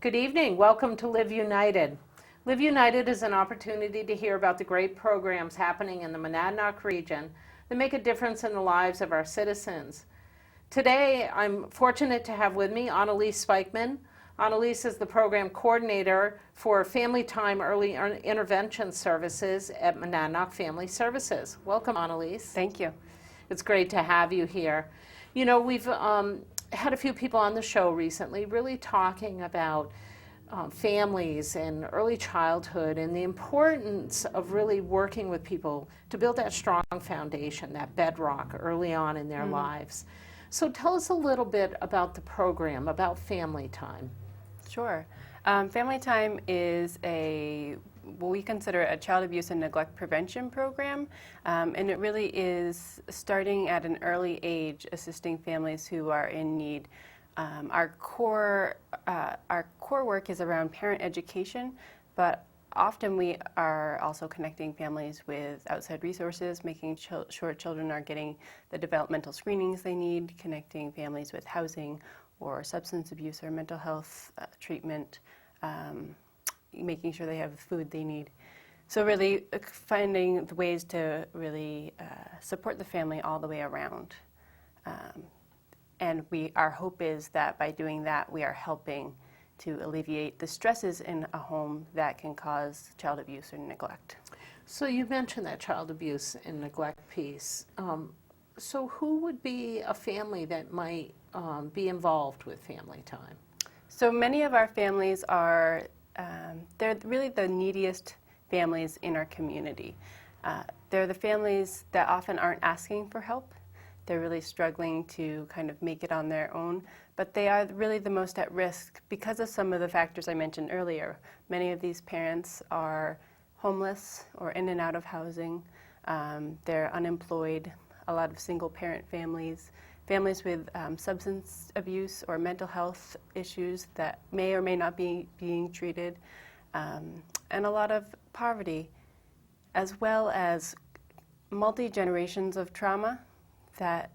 Good evening. Welcome to Live United. Live United is an opportunity to hear about the great programs happening in the Monadnock region that make a difference in the lives of our citizens. Today, I'm fortunate to have with me Annalise Spikeman. Annalise is the program coordinator for Family Time Early Intervention Services at Monadnock Family Services. Welcome, Annalise. Thank you. It's great to have you here. You know, we've had a few people on the show recently really talking about families and early childhood and the importance of really working with people to build that strong foundation, that bedrock early on in their lives. So tell us a little bit about the program, about Family Time. Sure. Family Time is what we consider a child abuse and neglect prevention program, and it really is starting at an early age, assisting families who are in need. Our core work is around parent education, but often we are also connecting families with outside resources, making sure children are getting the developmental screenings they need, connecting families with housing or substance abuse or mental health treatment, making sure they have the food they need. So really finding the ways to really support the family all the way around. And our hope is that by doing that, we are helping to alleviate the stresses in a home that can cause child abuse or neglect. So you mentioned that child abuse and neglect piece. So who would be a family that might be involved with Family Time? So many of our families are, they're really the neediest families in our community. They're the families that often aren't asking for help. They're really struggling to kind of make it on their own, but they are really the most at risk because of some of the factors I mentioned earlier. Many of these parents are homeless or in and out of housing. They're unemployed, a lot of single parent families, families with substance abuse or mental health issues that may or may not be being treated, and a lot of poverty, as well as multi-generations of trauma that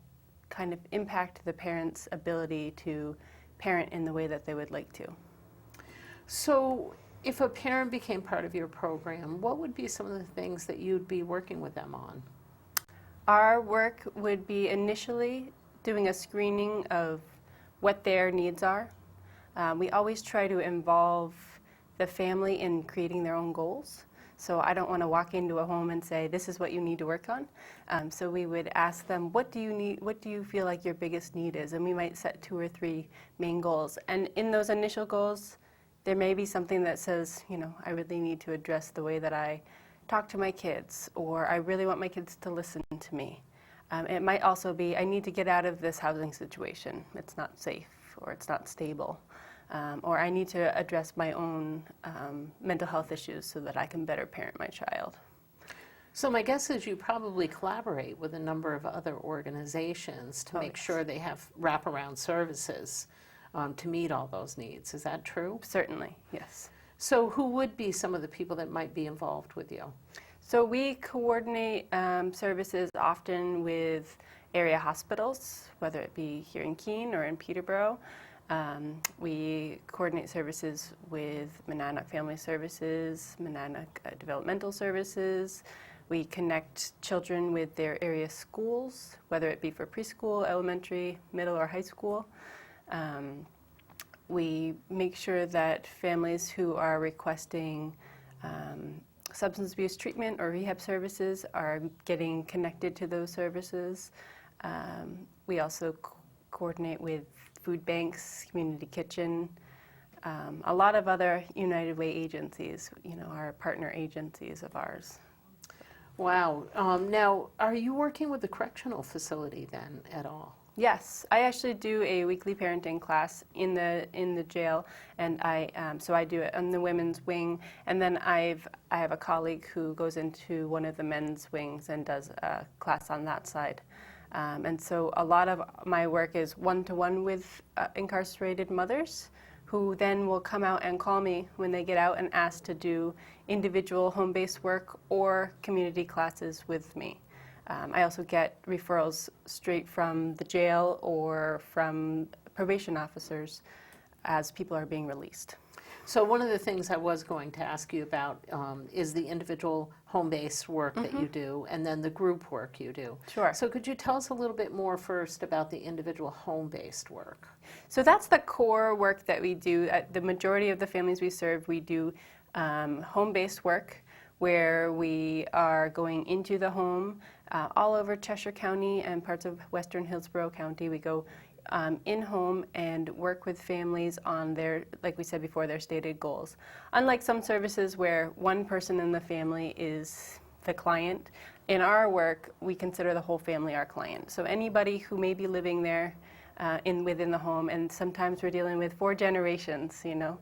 kind of impact the parents' ability to parent in the way that they would like to. So if a parent became part of your program, what would be some of the things that you'd be working with them on? Our work would be initially doing a screening of what their needs are. We always try to involve the family in creating their own goals. So I don't want to walk into a home and say, this is what you need to work on. So we would ask them, what do you need? What do you feel like your biggest need is? And we might set 2 or 3 main goals. And in those initial goals, there may be something that says, you know, I really need to address the way that I talk to my kids, or I really want my kids to listen to me. It might also be, I need to get out of this housing situation. It's not safe, or it's not stable. Or I need to address my own mental health issues so that I can better parent my child. So my guess is you probably collaborate with a number of other organizations to make sure they have wraparound services to meet all those needs. Is that true? Certainly, yes. So who would be some of the people that might be involved with you? So we coordinate services often with area hospitals, whether it be here in Keene or in Peterborough. We coordinate services with Monadnock Family Services, Monadnock Developmental Services. We connect children with their area schools, whether it be for preschool, elementary, middle, or high school. We make sure that families who are requesting substance abuse treatment or rehab services are getting connected to those services. We also coordinate with food banks, community kitchen, a lot of other United Way agencies, you know, are partner agencies of ours. Wow. Now, are you working with the correctional facility then at all? Yes, I actually do a weekly parenting class in the jail, and so I do it on the women's wing, and then I have a colleague who goes into one of the men's wings and does a class on that side. And so a lot of my work is one-to-one with incarcerated mothers who then will come out and call me when they get out and ask to do individual home-based work or community classes with me. I also get referrals straight from the jail or from probation officers as people are being released. So one of the things I was going to ask you about is the individual home-based work that you do, and then the group work you do. Sure. So could you tell us a little bit more first about the individual home-based work? So that's the core work that we do. At the majority of the families we serve, we do home-based work where we are going into the home all over Cheshire County and parts of Western Hillsborough County. We go in-home and work with families on their, like we said before, their stated goals. Unlike some services where one person in the family is the client, in our work, we consider the whole family our client. So anybody who may be living there within the home, and sometimes we're dealing with 4 generations, you know.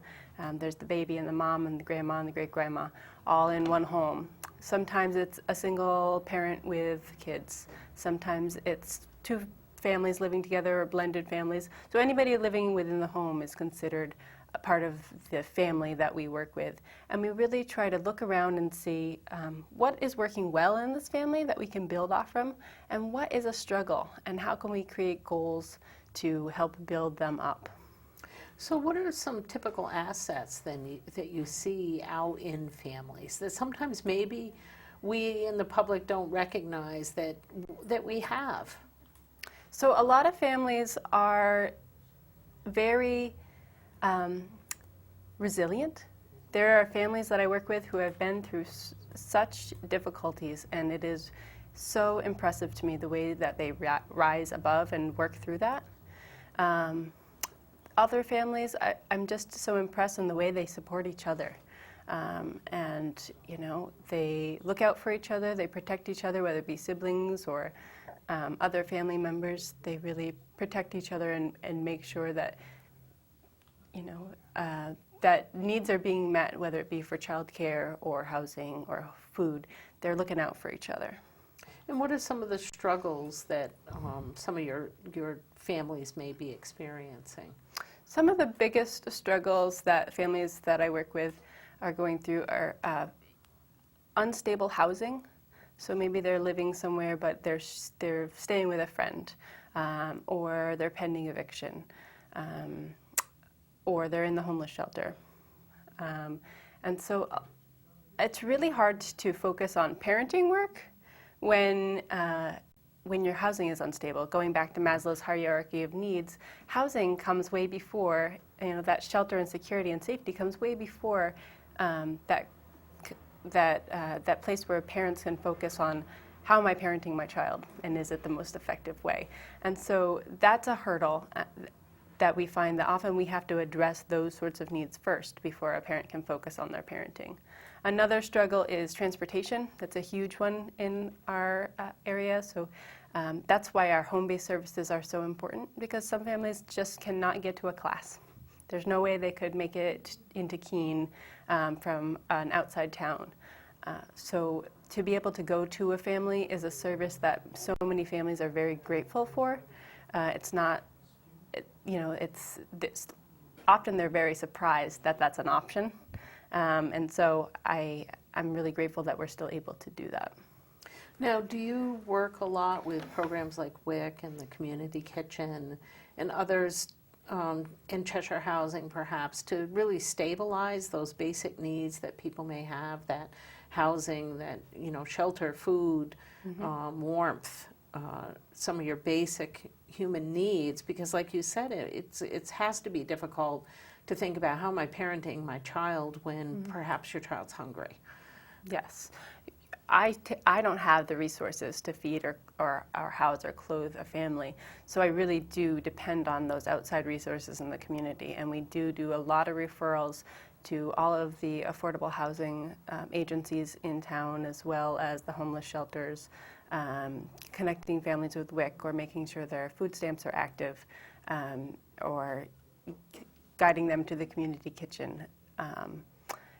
There's the baby and the mom and the grandma and the great-grandma all in one home. Sometimes it's a single parent with kids. Sometimes it's 2 families living together or blended families. So anybody living within the home is considered a part of the family that we work with. And we really try to look around and see what is working well in this family that we can build off from, and what is a struggle, and how can we create goals to help build them up. So what are some typical assets then that you see out in families that sometimes maybe we in the public don't recognize that we have? So a lot of families are very resilient. There are families that I work with who have been through such difficulties, and it is so impressive to me the way that they rise above and work through that. Other families, I'm just so impressed in the way they support each other. And, you know, they look out for each other, they protect each other, whether it be siblings or other family members. They really protect each other and make sure that, you know, that needs are being met, whether it be for childcare or housing or food. They're looking out for each other. And what are some of the struggles that some of your families may be experiencing? Some of the biggest struggles that families that I work with are going through are unstable housing. So maybe they're living somewhere, but they're staying with a friend, or they're pending eviction, or they're in the homeless shelter. And so it's really hard to focus on parenting work when your housing is unstable. Going back to Maslow's hierarchy of needs, housing comes way before, you know, that shelter and security and safety comes way before that place where parents can focus on how am I parenting my child and is it the most effective way. And so that's a hurdle that we find that often we have to address those sorts of needs first before a parent can focus on their parenting. Another struggle is transportation. That's a huge one in our area. So that's why our home-based services are so important, because some families just cannot get to a class. There's no way they could make it into Keene from an outside town. So to be able to go to a family is a service that so many families are very grateful for. It's not, you know, it's often they're very surprised that that's an option. And so I'm really grateful that we're still able to do that. Now, do you work a lot with programs like WIC and the Community Kitchen and others in Cheshire Housing, perhaps, to really stabilize those basic needs that people may have, that housing, that, you know, shelter, food, warmth, some of your basic human needs? Because like you said, it has to be difficult to think about how am I parenting my child when perhaps your child's hungry. Yes. I don't have the resources to feed or house or clothe a family, so I really do depend on those outside resources in the community, and we do a lot of referrals to all of the affordable housing agencies in town, as well as the homeless shelters, connecting families with WIC, or making sure their food stamps are active, or guiding them to the community kitchen.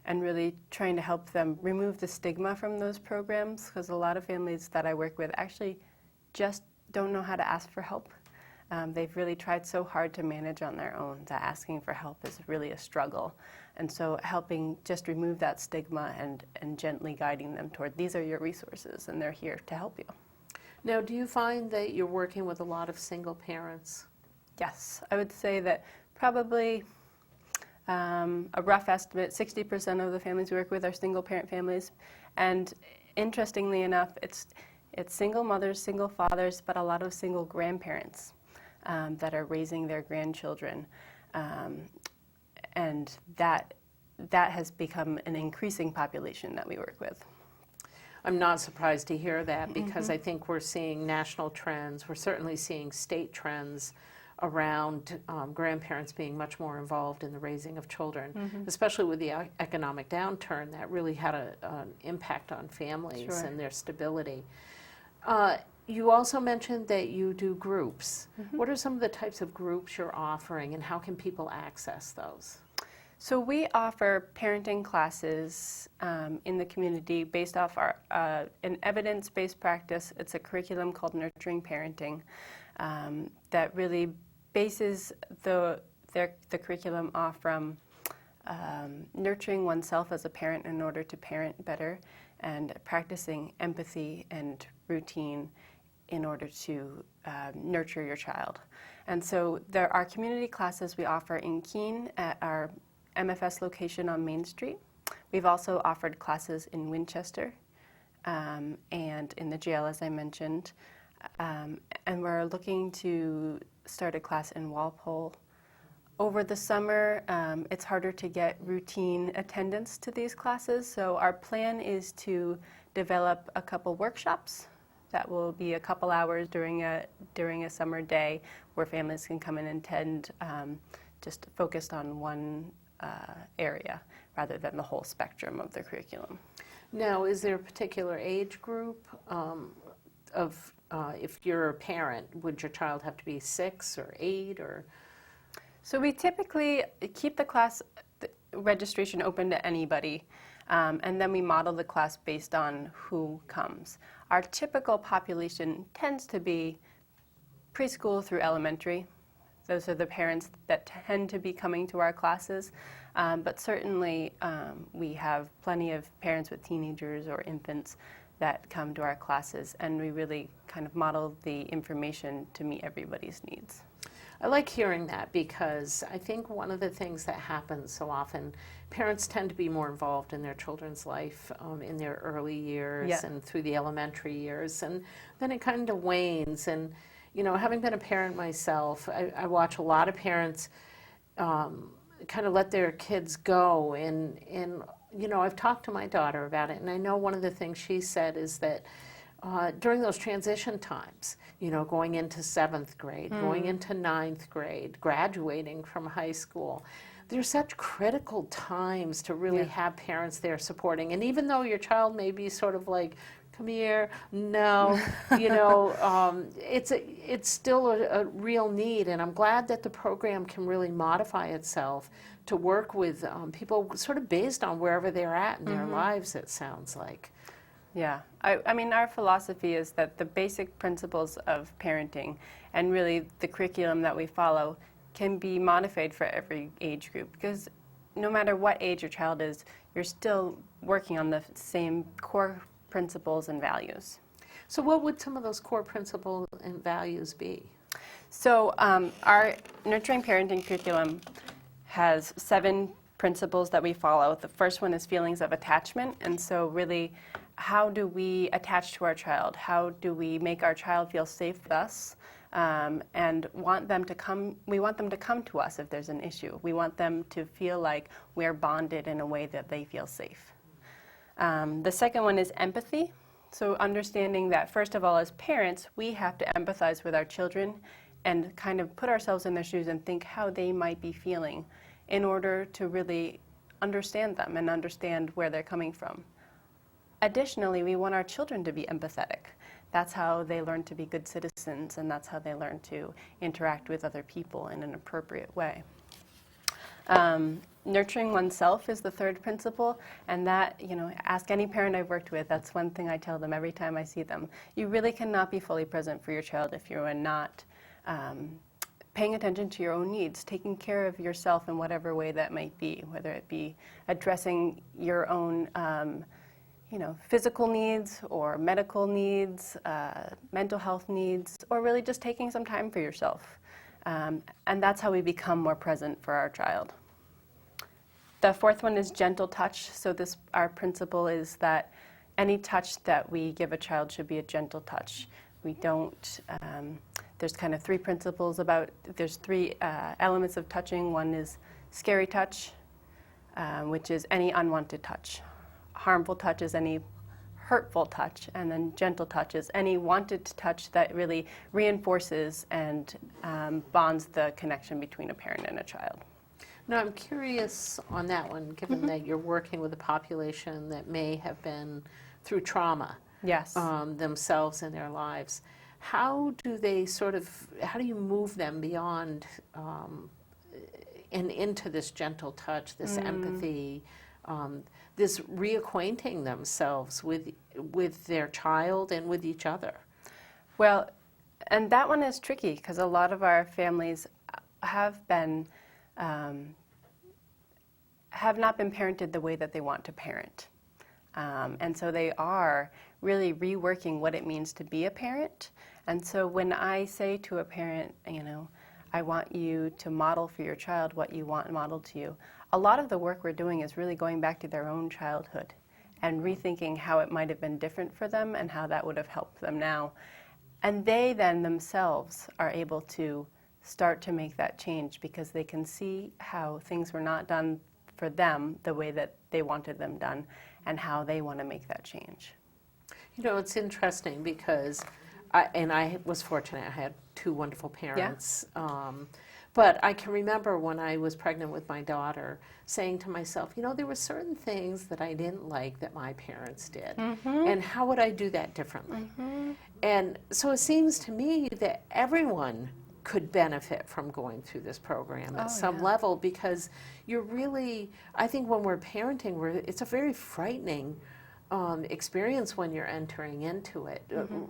And really trying to help them remove the stigma from those programs, because a lot of families that I work with actually just don't know how to ask for help. They've really tried so hard to manage on their own that asking for help is really a struggle. And so helping just remove that stigma and gently guiding them toward, these are your resources and they're here to help you. Now, do you find that you're working with a lot of single parents? Yes, I would say that probably A rough estimate, 60% of the families we work with are single-parent families. And interestingly enough, it's single mothers, single fathers, but a lot of single grandparents that are raising their grandchildren. And that has become an increasing population that we work with. I'm not surprised to hear that because I think we're seeing national trends. We're certainly seeing state trends around grandparents being much more involved in the raising of children, especially with the economic downturn that really had an impact on families and their stability. You also mentioned that you do groups. What are some of the types of groups you're offering and how can people access those? So we offer parenting classes in the community based off an evidence-based practice. It's a curriculum called Nurturing Parenting that really bases the curriculum off from nurturing oneself as a parent in order to parent better and practicing empathy and routine in order to nurture your child. And so there are community classes we offer in Keene at our MFS location on Main Street. We've also offered classes in Winchester and in the jail, as I mentioned. And we're looking to start a class in Walpole. Over the summer, it's harder to get routine attendance to these classes, so our plan is to develop a couple workshops that will be a couple hours during a summer day where families can come in and attend, just focused on one area rather than the whole spectrum of the curriculum. Now, is there a particular age group if you're a parent, would your child have to be 6 or 8 or? So we typically keep the class registration open to anybody, and then we model the class based on who comes. Our typical population tends to be preschool through elementary. Those are the parents that tend to be coming to our classes, but certainly we have plenty of parents with teenagers or infants that come to our classes, and we really kind of model the information to meet everybody's needs. I like hearing that because I think one of the things that happens so often, parents tend to be more involved in their children's life in their early years and through the elementary years, and then it kind of wanes. And you know, having been a parent myself, I watch a lot of parents kind of let their kids go. And you know, I've talked to my daughter about it, and I know one of the things she said is that during those transition times, you know, going into 7th grade, going into 9th grade, graduating from high school, there's such critical times to really have parents there supporting. And even though your child may be sort of like, come here, no, you know, it's still a real need. And I'm glad that the program can really modify itself to work with people sort of based on wherever they're at in their lives, it sounds like. Yeah, I mean, our philosophy is that the basic principles of parenting and really the curriculum that we follow can be modified for every age group, because no matter what age your child is, you're still working on the same core principles and values. So what would some of those core principles and values be? So our Nurturing Parenting curriculum has 7 principles that we follow. The first one is feelings of attachment, and so really, how do we attach to our child? How do we make our child feel safe with us? And want them to come. We want them to come to us if there's an issue. We want them to feel like we're bonded in a way that they feel safe. The second one is empathy. So understanding that, first of all, as parents, we have to empathize with our children and kind of put ourselves in their shoes and think how they might be feeling in order to really understand them and understand where they're coming from. Additionally, we want our children to be empathetic. That's how they learn to be good citizens, and that's how they learn to interact with other people in an appropriate way. Nurturing oneself is the third principle, and that, you know, ask any parent I've worked with, that's one thing I tell them every time I see them. You really cannot be fully present for your child if you are not paying attention to your own needs, taking care of yourself in whatever way that might be, whether it be addressing your own you know, physical needs or medical needs, mental health needs, or really just taking some time for yourself. And that's how we become more present for our child. The fourth one is gentle touch. So our principle is that any touch that we give a child should be a gentle touch. We don't, there's kind of three principles there's three elements of touching. One is scary touch, which is any unwanted touch. Harmful touch is any hurtful touch, and then gentle touch is any wanted touch that really reinforces and bonds the connection between a parent and a child. Now, I'm curious on that one, given that you're working with a population that may have been through trauma Yes. themselves in their lives. How do you move them beyond and into this gentle touch, this empathy, this reacquainting themselves with their child and with each other? Well, and that one is tricky because a lot of our families have not been parented the way that they want to parent. And so they are really reworking what it means to be a parent. And so when I say to a parent, I want you to model for your child what you want modeled to you, a lot of the work we're doing is really going back to their own childhood and rethinking how it might have been different for them and how that would have helped them now. And they then themselves are able to start to make that change because they can see how things were not done for them the way that they wanted them done and how they want to make that change. It's interesting because I was fortunate. I had two wonderful parents. Yeah. But I can remember when I was pregnant with my daughter saying to myself, there were certain things that I didn't like that my parents did. And how would I do that differently? And so it seems to me that everyone could benefit from going through this program at some level, because I think when we're parenting, it's a very frightening experience when you're entering into it,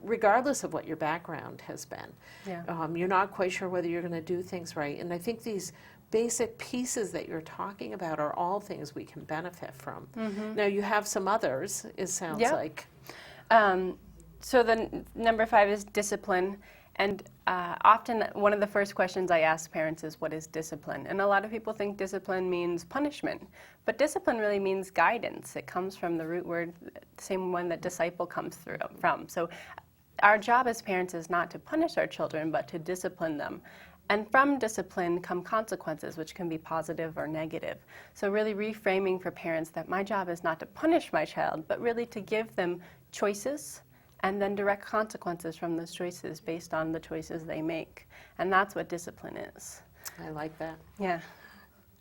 regardless of what your background has been. Yeah. You're not quite sure whether you're going to do things right. And I think these basic pieces that you're talking about are all things we can benefit from. Now, you have some others, it sounds like. So the number 5 is discipline. And often one of the first questions I ask parents is, what is discipline? And a lot of people think discipline means punishment. But discipline really means guidance. It comes from the root word, the same one that disciple comes from. So our job as parents is not to punish our children, but to discipline them. And from discipline come consequences, which can be positive or negative. So really reframing for parents that my job is not to punish my child, but really to give them choices and then direct consequences from those choices based on the choices they make. And that's what discipline is. I like that. Yeah,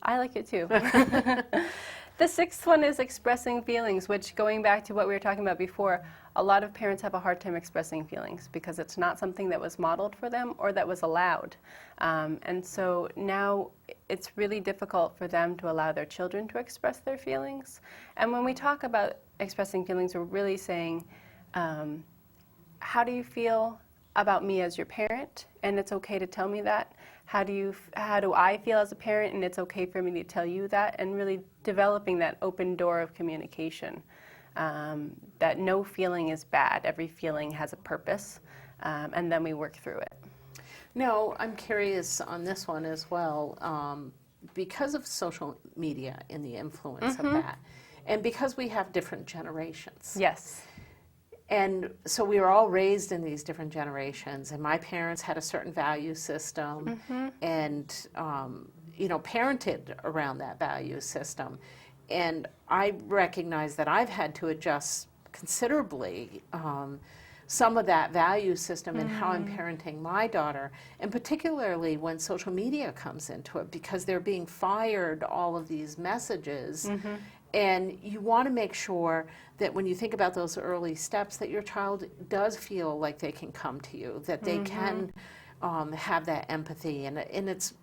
I like it too. The 6th one is expressing feelings, which, going back to what we were talking about before, a lot of parents have a hard time expressing feelings because it's not something that was modeled for them or that was allowed. And so now it's really difficult for them to allow their children to express their feelings. And when we talk about expressing feelings, we're really saying, how do you feel about me as your parent? And it's okay to tell me that. How do I feel as a parent? And it's okay for me to tell you that. And really developing that open door of communication. That no feeling is bad. Every feeling has a purpose. And then we work through it. No, I'm curious on this one as well. Because of social media and the influence of that, and because we have different generations. Yes. And so we were all raised in these different generations, and my parents had a certain value system and, parented around that value system. And I recognize that I've had to adjust considerably some of that value system and how I'm parenting my daughter, and particularly when social media comes into it, because they're being fired all of these messages. And you want to make sure that when you think about those early steps, that your child does feel like they can come to you, that they can have that empathy, and it's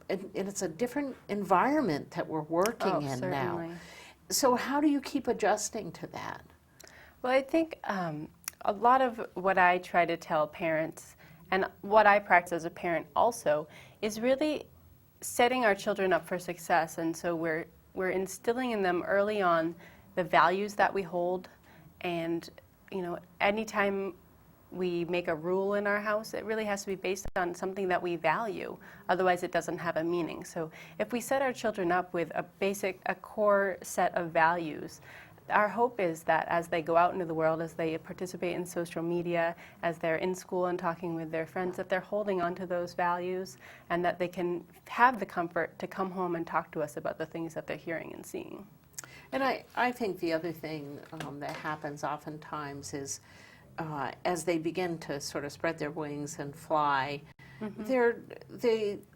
a different environment that we're working in certainly. now. So how do you keep adjusting to that? Well, I think a lot of what I try to tell parents, and what I practice as a parent also, is really setting our children up for success. And so we're instilling in them early on the values that we hold. And anytime we make a rule in our house. It really has to be based on something that we value. Otherwise, it doesn't have a meaning. So if we set our children up with a core set of values, our hope is that as they go out into the world, as they participate in social media, as they're in school and talking with their friends, that they're holding on to those values and that they can have the comfort to come home and talk to us about the things that they're hearing and seeing. And I think the other thing that happens oftentimes is as they begin to sort of spread their wings and fly,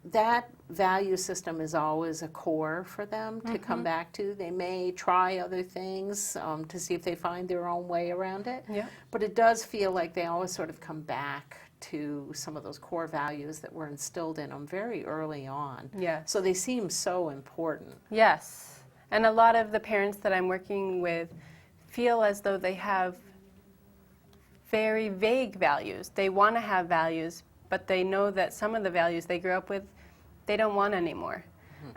that value system is always a core for them to come back to. They may try other things to see if they find their own way around it, but it does feel like they always sort of come back to some of those core values that were instilled in them very early on. Yes. So they seem so important. Yes. And a lot of the parents that I'm working with feel as though they have very vague values. They want to have values, but they know that some of the values they grew up with, they don't want anymore.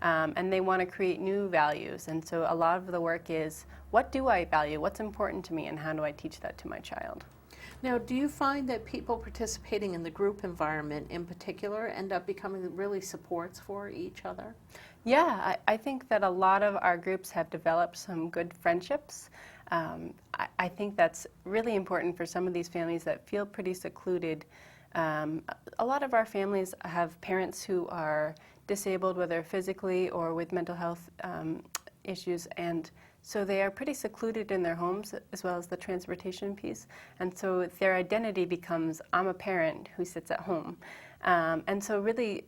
And they want to create new values. And so a lot of the work is, what do I value? What's important to me? And how do I teach that to my child? Now, do you find that people participating in the group environment in particular end up becoming really supports for each other? Yeah, I think that a lot of our groups have developed some good friendships. I think that's really important for some of these families that feel pretty secluded. A lot of our families have parents who are disabled, whether physically or with mental health issues, and so they are pretty secluded in their homes, as well as the transportation piece. And so their identity becomes, I'm a parent who sits at home. And so really,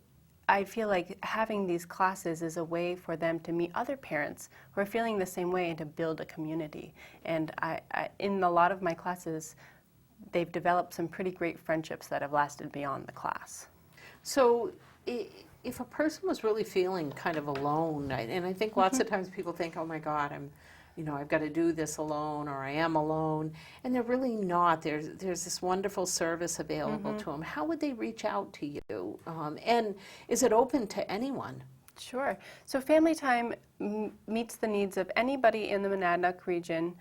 I feel like having these classes is a way for them to meet other parents who are feeling the same way and to build a community. And in a lot of my classes, they've developed some pretty great friendships that have lasted beyond the class. So if a person was really feeling kind of alone, and I think lots of times people think, oh my God, I've got to do this alone, or I am alone, and they're really not. There's this wonderful service available to them. How would they reach out to you? And is it open to anyone? Sure. So Family Time meets the needs of anybody in the Monadnock region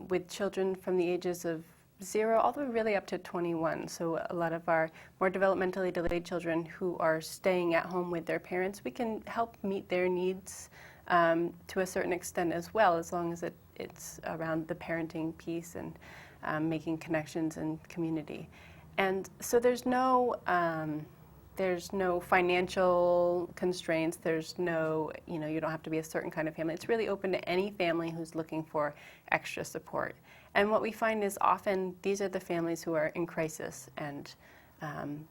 with children from the ages of 0 all the way really up to 21. So a lot of our more developmentally delayed children who are staying at home with their parents, we can help meet their needs to a certain extent as well, as long as it's around the parenting piece and making connections and community. And so there's no financial constraints. There's no, you don't have to be a certain kind of family. It's really open to any family who's looking for extra support. And what we find is often these are the families who are in crisis, and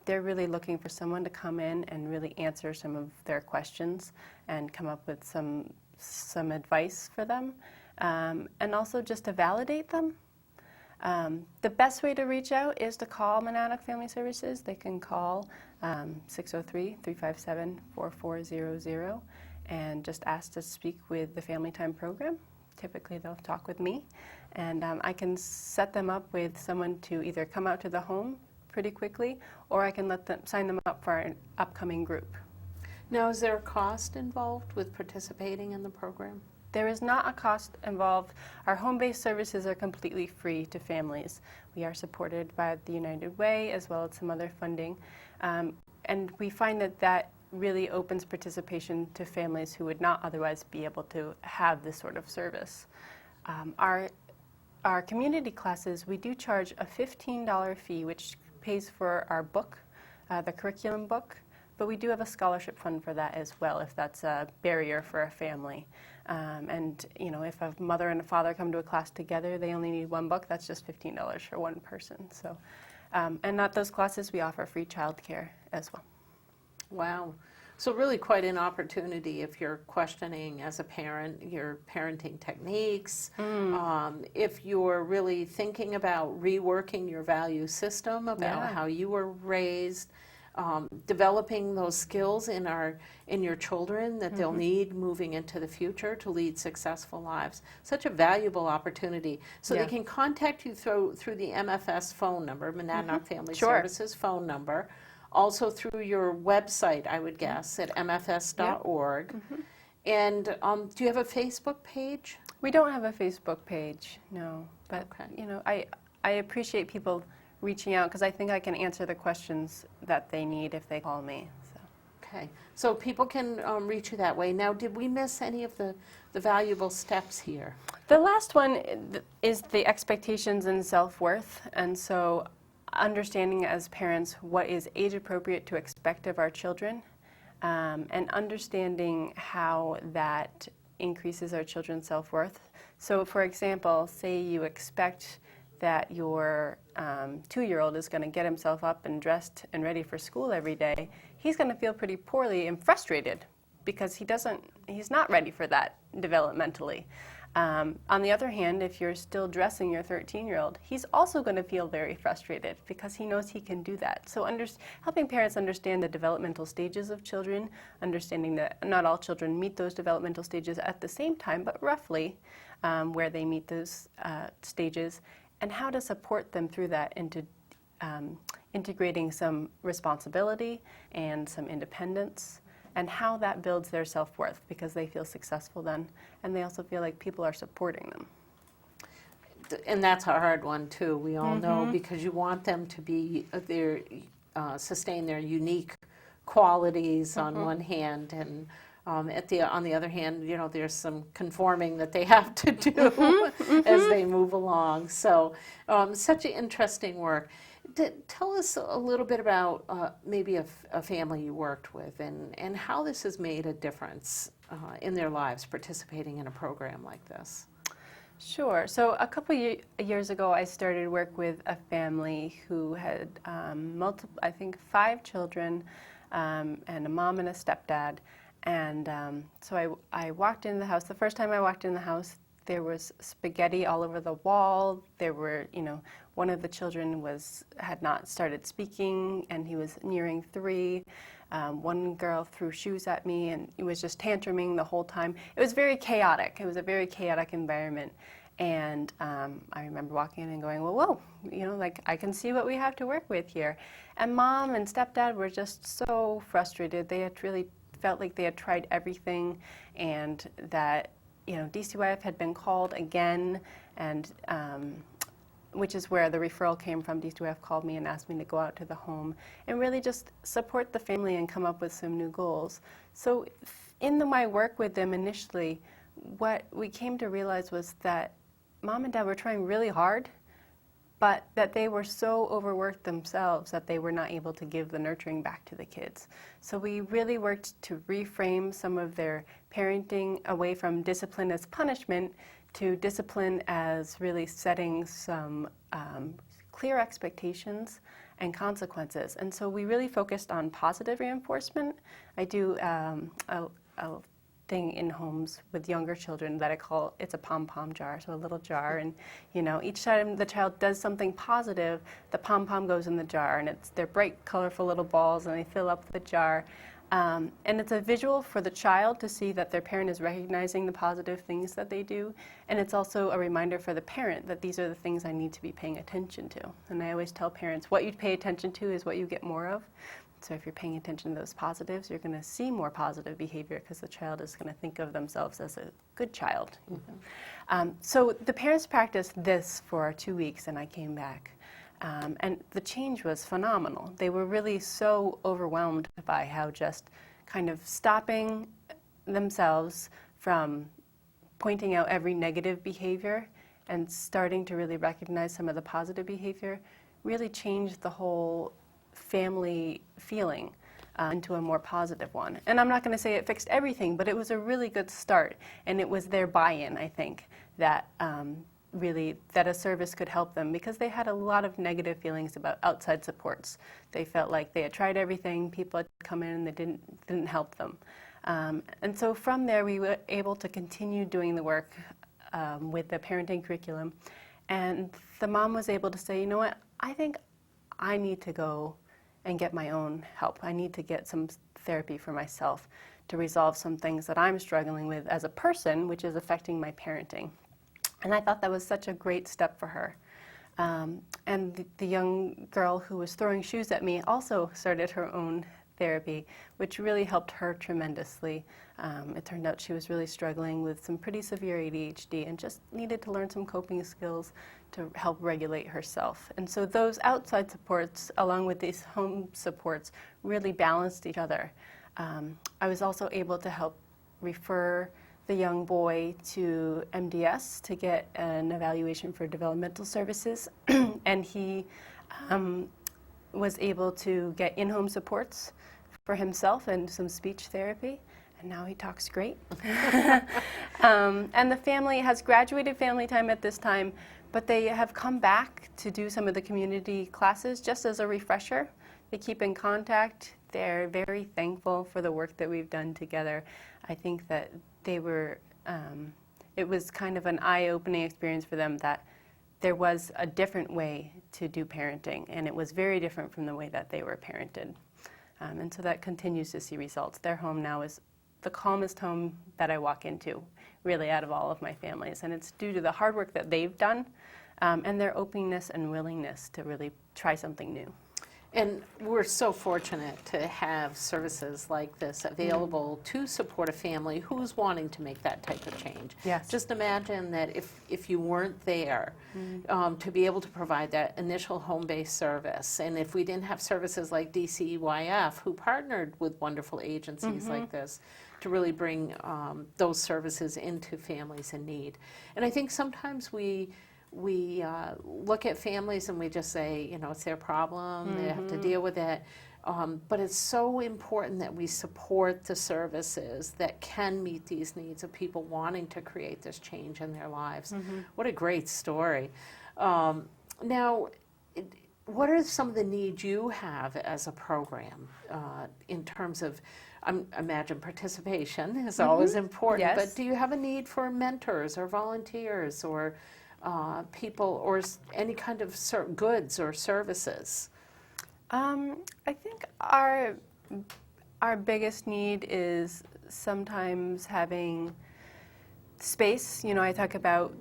they're really looking for someone to come in and really answer some of their questions and come up with some advice for them, and also just to validate them. The best way to reach out is to call Monadnock Family Services. They can call 603-357-4400 and just ask to speak with the Family Time program. Typically they'll talk with me, and I can set them up with someone to either come out to the home pretty quickly, or I can sign them up for an upcoming group. Now, is there a cost involved with participating in the program? There is not a cost involved. Our home-based services are completely free to families. We are supported by the United Way as well as some other funding. And we find that really opens participation to families who would not otherwise be able to have this sort of service. Our community classes, we do charge a $15 fee, which pays for our book, the curriculum book, but we do have a scholarship fund for that as well, if that's a barrier for a family. And if a mother and a father come to a class together, they only need one book, that's just $15 for one person. So, and at those classes, we offer free childcare as well. Wow. So really quite an opportunity if you're questioning as a parent your parenting techniques, if you're really thinking about reworking your value system, about how you were raised, developing those skills in your children that they'll need moving into the future to lead successful lives. Such a valuable opportunity. So they can contact you through the MFS phone number, Monadnock Family Services phone number, also through your website, I would guess, at mfs.org. And do you have a Facebook page? We don't have a Facebook page, no. But I appreciate people reaching out because I think I can answer the questions that they need if they call me. So. Okay, so people can reach you that way. Now, did we miss any of the valuable steps here? The last one is the expectations and self-worth, and so understanding as parents what is age appropriate to expect of our children, and understanding how that increases our children's self-worth. So for example, say you expect that your 2-year-old is going to get himself up and dressed and ready for school every day. He's going to feel pretty poorly and frustrated because he's not ready for that developmentally. On the other hand, if you're still dressing your 13-year-old, he's also going to feel very frustrated because he knows he can do that. So helping parents understand the developmental stages of children, understanding that not all children meet those developmental stages at the same time, but roughly where they meet those stages, and how to support them through that into integrating some responsibility and some independence, and how that builds their self-worth because they feel successful then, and they also feel like people are supporting them. And that's a hard one too, we all know, because you want them to be sustain their unique qualities on one hand, and on the other hand, you know, there's some conforming that they have to do as they move along. So such an interesting work. Tell us a little bit about maybe a family you worked with and how this has made a difference in their lives participating in a program like this. Sure. So a couple years ago, I started work with a family who had I think 5 children and a mom and a stepdad. And so I walked in the house. The first time I walked in the house, there was spaghetti all over the wall. There were, one of the children had not started speaking, and he was nearing 3. One girl threw shoes at me, and he was just tantruming the whole time. It was very chaotic. It was a very chaotic environment. And I remember walking in and going, well, whoa, I can see what we have to work with here. And mom and stepdad were just so frustrated. They had really felt like they had tried everything, and that DCYF had been called again, and which is where the referral came from. DCYF called me and asked me to go out to the home and really just support the family and come up with some new goals. So in my work with them initially, what we came to realize was that mom and dad were trying really hard, but that they were so overworked themselves that they were not able to give the nurturing back to the kids. So we really worked to reframe some of their parenting away from discipline as punishment to discipline as really setting some clear expectations and consequences. And so we really focused on positive reinforcement. I do a thing in homes with younger children that I call, it's a pom-pom jar, so a little jar, and each time the child does something positive, the pom-pom goes in the jar, and they're bright, colorful little balls, and they fill up the jar. And it's a visual for the child to see that their parent is recognizing the positive things that they do, and it's also a reminder for the parent that these are the things I need to be paying attention to. And I always tell parents, what you pay attention to is what you get more of. So if you're paying attention to those positives, you're going to see more positive behavior because the child is going to think of themselves as a good child. So the parents practiced this for 2 weeks, and I came back. And the change was phenomenal. They were really so overwhelmed by how just kind of stopping themselves from pointing out every negative behavior and starting to really recognize some of the positive behavior really changed the whole family feeling into a more positive one. And I'm not going to say it fixed everything, but it was a really good start. And it was their buy-in, I think, that really that a service could help them, because they had a lot of negative feelings about outside supports. They felt like they had tried everything, people had come in and they didn't help them. And so from there we were able to continue doing the work with the parenting curriculum. And the mom was able to say, you know what, I think I need to go and get my own help. I need to get some therapy for myself to resolve some things that I'm struggling with as a person, which is affecting my parenting. And I thought that was such a great step for her. And the young girl who was throwing shoes at me also started her own therapy, which really helped her tremendously. It turned out she was really struggling with some pretty severe ADHD and just needed to learn some coping skills to help regulate herself. And so those outside supports, along with these home supports, really balanced each other. I was also able to help refer the young boy to MDS to get an evaluation for developmental services, and he was able to get in-home supports for himself and some speech therapy, and now he talks great. And the family has graduated family time at this time, but they have come back to do some of the community classes just as a refresher. They keep in contact. They're very thankful for the work that we've done together. I think that they were, it was kind of an eye-opening experience for them that there was a different way to do parenting, and it was very different from the way that they were parented. And so that continues to see results. Their home now is the calmest home that I walk into, really, out of all of my families. And it's due to the hard work that they've done and their openness and willingness to really try something new. And we're so fortunate to have services like this available to support a family who's wanting to make that type of change. Yes. Just imagine that if you weren't there to be able to provide that initial home-based service, and if we didn't have services like DCEYF, who partnered with wonderful agencies like this to really bring those services into families in need. And I think sometimes we look at families and we just say, you know, it's their problem, they have to deal with it. But it's so important that we support the services that can meet these needs of people wanting to create this change in their lives. What a great story. Now, what are some of the needs you have as a program in terms of, I imagine participation is always important, Yes. but do you have a need for mentors or volunteers or people or any kind of goods or services? I think our biggest need is sometimes having space. You know, I talk about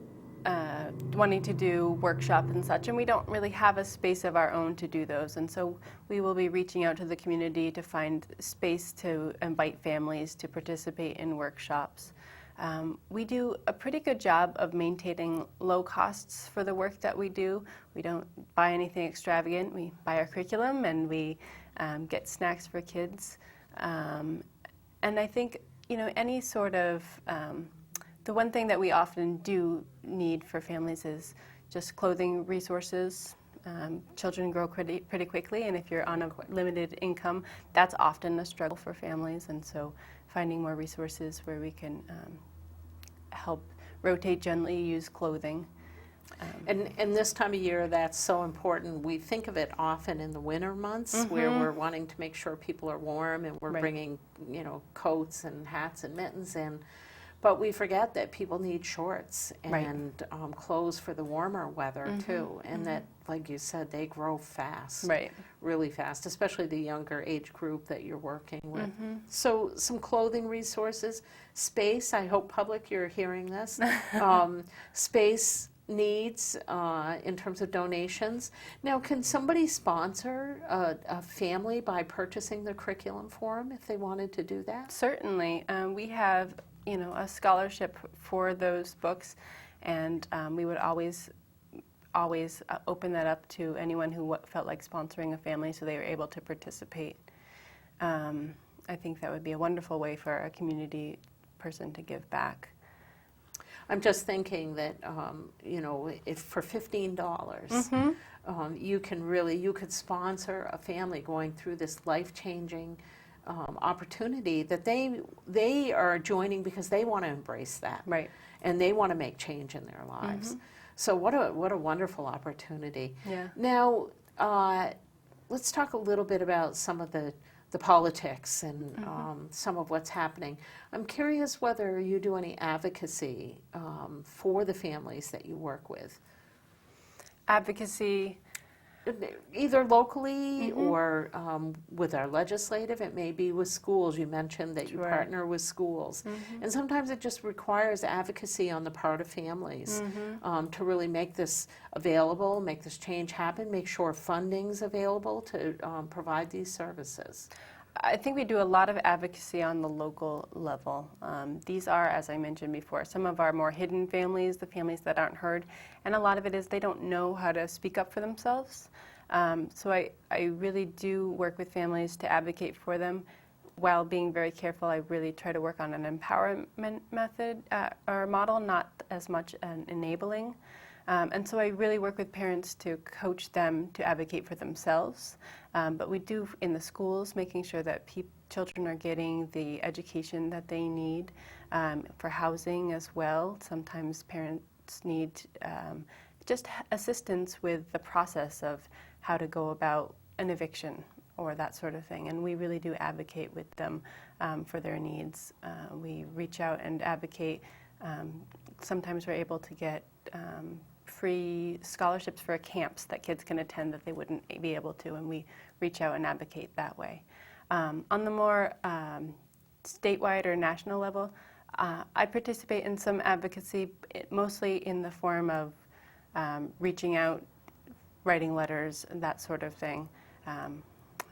wanting to do workshops and such, and we don't really have a space of our own to do those. And so we will be reaching out to the community to find space to invite families to participate in workshops. We do a pretty good job of maintaining low costs for the work that we do. We don't buy anything extravagant. We buy our curriculum and we get snacks for kids. And I think, you know, any sort of, the one thing that we often do need for families is just clothing resources. Children grow pretty quickly, and if you're on a limited income, that's often a struggle for families. And so finding more resources where we can help rotate gently used clothing. And this time of year, that's so important. We think of it often in the winter months where we're wanting to make sure people are warm and we're bringing, you know, coats and hats and mittens in. But we forget that people need shorts and clothes for the warmer weather too. And that, like you said, they grow fast, really fast, especially the younger age group that you're working with. So some clothing resources, space, I hope public you're hearing this, space needs in terms of donations. Now, can somebody sponsor a family by purchasing the curriculum for them if they wanted to do that? Certainly. We have, you know, a scholarship for those books, and we would always open that up to anyone who felt like sponsoring a family so they were able to participate. I think that would be a wonderful way for a community person to give back. I'm just thinking that, you know, if for $15, you could sponsor a family going through this life-changing opportunity that they are joining because they want to embrace that, and they want to make change in their lives. So what a wonderful opportunity. Now let's talk a little bit about some of the politics and some of what's happening. I'm curious whether you do any advocacy for the families that you work with. Advocacy, either locally or with our legislative. It may be with schools. You mentioned that you partner with schools. And sometimes it just requires advocacy on the part of families to really make this available, make this change happen, make sure funding's available to provide these services. I think we do a lot of advocacy on the local level. These are, as I mentioned before, some of our more hidden families, the families that aren't heard, and a lot of it is they don't know how to speak up for themselves. So I really do work with families to advocate for them. While being very careful, I really try to work on an empowerment method or model, not as much an enabling. And so I really work with parents to coach them to advocate for themselves. But we do in the schools, making sure that children are getting the education that they need, for housing as well. Sometimes parents need just assistance with the process of how to go about an eviction or that sort of thing. And we really do advocate with them for their needs. We reach out and advocate. Sometimes we're able to get free scholarships for camps that kids can attend that they wouldn't be able to, and we reach out and advocate that way. On the more statewide or national level, I participate in some advocacy, mostly in the form of reaching out, writing letters, that sort of thing. I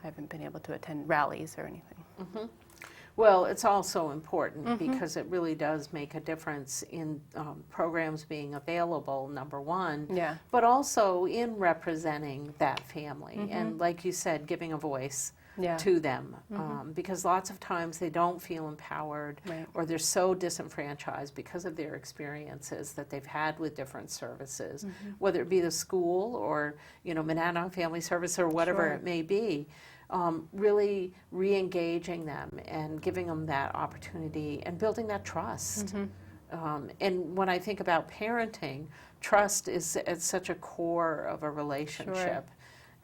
haven't been able to attend rallies or anything. Mm-hmm. Well, it's also important because it really does make a difference in programs being available, number one, but also in representing that family and, like you said, giving a voice to them because lots of times they don't feel empowered or they're so disenfranchised because of their experiences that they've had with different services, whether it be the school or, Monadnock Family Service or whatever it may be. Really re-engaging them and giving them that opportunity and building that trust. And when I think about parenting, trust is at such a core of a relationship,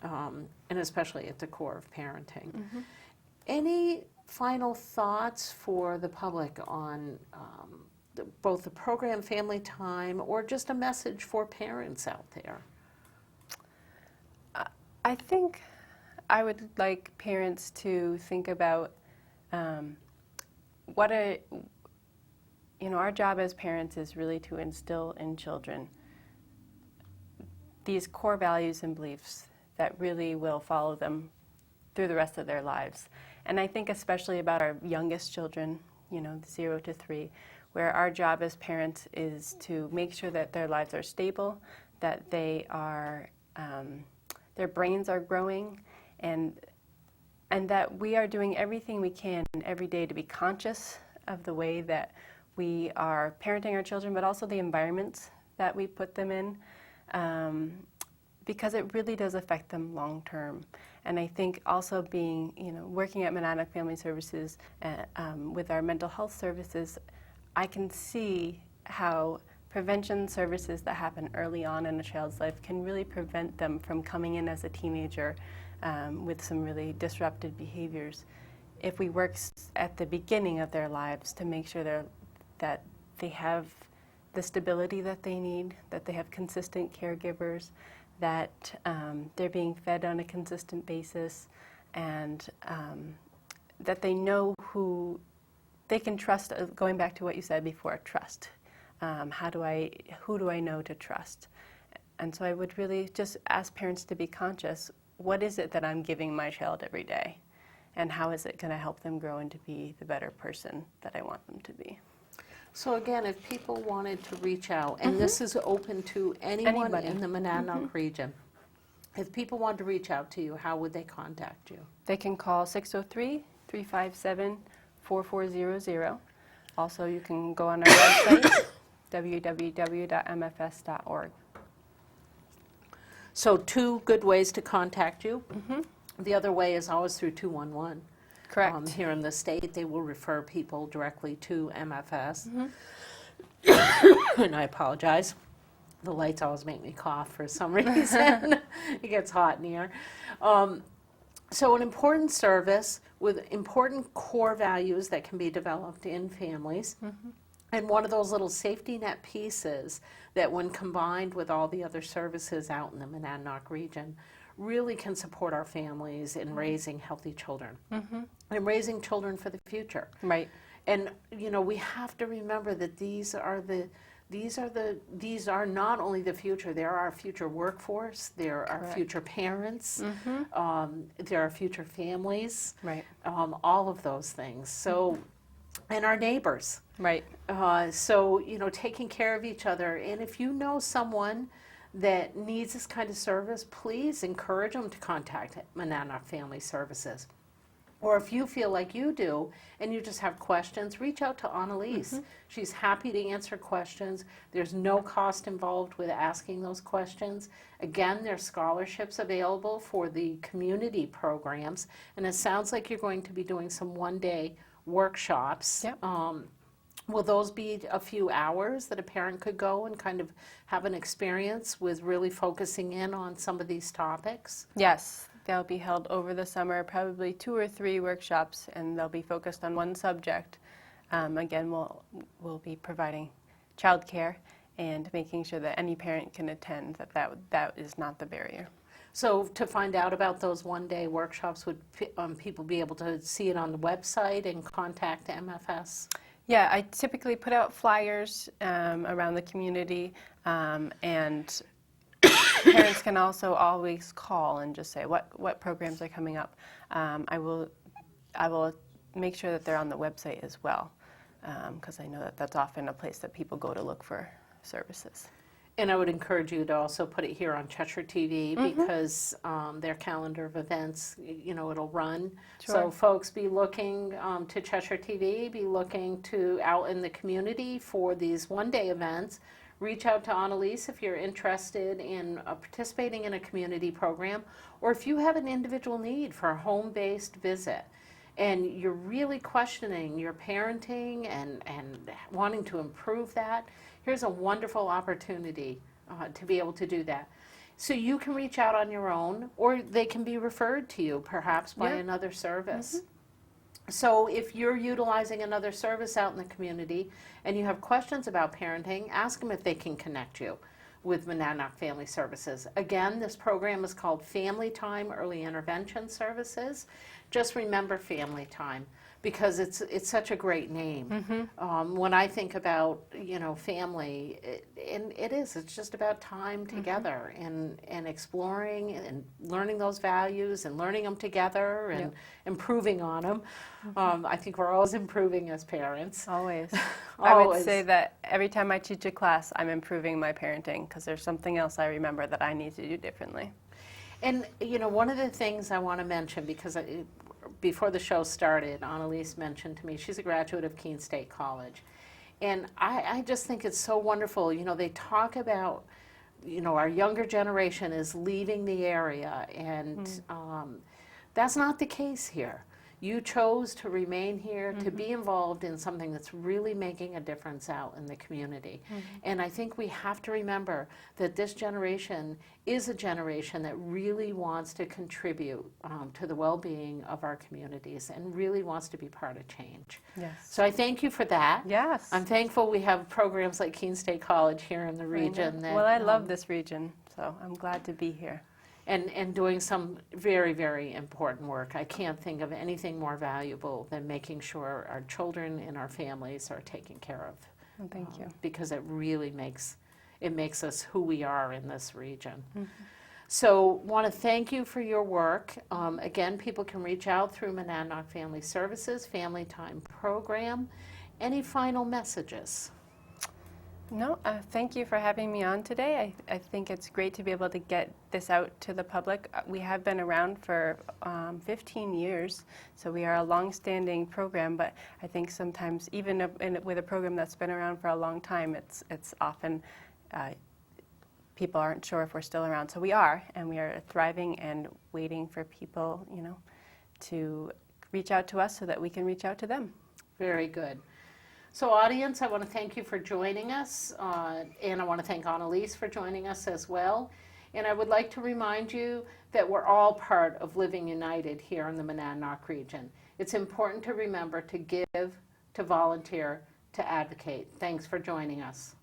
and especially at the core of parenting. Any final thoughts for the public on both the program Family Time or just a message for parents out there? I think I would like parents to think about our job as parents is really to instill in children these core values and beliefs that really will follow them through the rest of their lives. And I think especially about our youngest children, 0 to 3, where our job as parents is to make sure that their lives are stable, that they are, their brains are growing, and that we are doing everything we can every day to be conscious of the way that we are parenting our children, but also the environments that we put them in, because it really does affect them long term. And I think also being, working at Monadnock Family Services with our mental health services, I can see how prevention services that happen early on in a child's life can really prevent them from coming in as a teenager with some really disrupted behaviors. If we work at the beginning of their lives to make sure that they have the stability that they need, that they have consistent caregivers, that they're being fed on a consistent basis, and that they know who they can trust, going back to what you said before, trust. Who do I know to trust? And so I would really just ask parents to be conscious. What is it that I'm giving my child every day? And how is it going to help them grow and to be the better person that I want them to be? So again, if people wanted to reach out, and this is open to anyone in the Monadnock region, if people wanted to reach out to you, how would they contact you? They can call 603-357-4400. Also, you can go on our website, www.mfs.org. So 2 good ways to contact you. The other way is always through 211. Correct. Here in the state, they will refer people directly to MFS. And I apologize. The lights always make me cough for some reason. It gets hot in here. So an important service with important core values that can be developed in families. And one of those little safety net pieces that when combined with all the other services out in the Monadnock region really can support our families in raising healthy children and raising children for the future. Right. And, we have to remember that these are the these are not only the future, they're our future workforce, they're our Correct. future parents, Mm-hmm. they're our future families, Right. all of those things. So, and our neighbors. Right. So, taking care of each other. And if you know someone that needs this kind of service, please encourage them to contact Monadnock Family Services. Or if you feel like you do and you just have questions, reach out to Annalise. She's happy to answer questions. There's no cost involved with asking those questions. Again, there's scholarships available for the community programs. And it sounds like you're going to be doing some one-day workshops. Yep. Will those be a few hours that a parent could go and kind of have an experience with really focusing in on some of these topics? Yes, they'll be held over the summer, probably 2 or 3 workshops, and they'll be focused on one subject. Again, we'll be providing childcare and making sure that any parent can attend, that is not the barrier. So to find out about those one-day workshops, would people be able to see it on the website and contact MFS? Yeah, I typically put out flyers around the community, and parents can also always call and just say what programs are coming up. I will make sure that they're on the website as well, because I know that that's often a place that people go to look for services. And I would encourage you to also put it here on Cheshire TV because their calendar of events, it'll run. Sure. So folks, be looking to Cheshire TV, be looking to out in the community for these one-day events. Reach out to Annalise if you're interested in participating in a community program, or if you have an individual need for a home-based visit and you're really questioning your parenting and wanting to improve that. Here's a wonderful opportunity to be able to do that. So you can reach out on your own, or they can be referred to you perhaps by another service. So if you're utilizing another service out in the community and you have questions about parenting, ask them if they can connect you with Monadnock Family Services. Again, this program is called Family Time Early Intervention Services. Just remember Family Time, because it's such a great name. When I think about family, it's just about time together and exploring and learning those values and learning them together and improving on them. I think we're always improving as parents. Always. I would Always. say that every time I teach a class, I'm improving my parenting, because there's something else I remember that I need to do differently. And one of the things I want to mention, because before the show started, Annalise mentioned to me, she's a graduate of Keene State College. And I just think it's so wonderful. They talk about, our younger generation is leaving the area, and that's not the case here. You chose to remain here, to be involved in something that's really making a difference out in the community. And I think we have to remember that this generation is a generation that really wants to contribute to the well-being of our communities and really wants to be part of change. Yes. So I thank you for that. Yes. I'm thankful we have programs like Keene State College here in the region. Well, I love this region, so I'm glad to be here. And doing some very, very important work. I can't think of anything more valuable than making sure our children and our families are taken care of. Well, thank you. Because it really makes us who we are in this region. So want to thank you for your work. Again, people can reach out through Monadnock Family Services, Family Time Program. Any final messages? No, thank you for having me on today. I think it's great to be able to get this out to the public. We have been around for 15 years, so we are a long-standing program, but I think sometimes even with a program that's been around for a long time, it's often people aren't sure if we're still around. So we are, and we are thriving and waiting for people, to reach out to us so that we can reach out to them. Very good. So audience, I want to thank you for joining us, and I want to thank Annalise for joining us as well. And I would like to remind you that we're all part of Living United here in the Monadnock region. It's important to remember to give, to volunteer, to advocate. Thanks for joining us.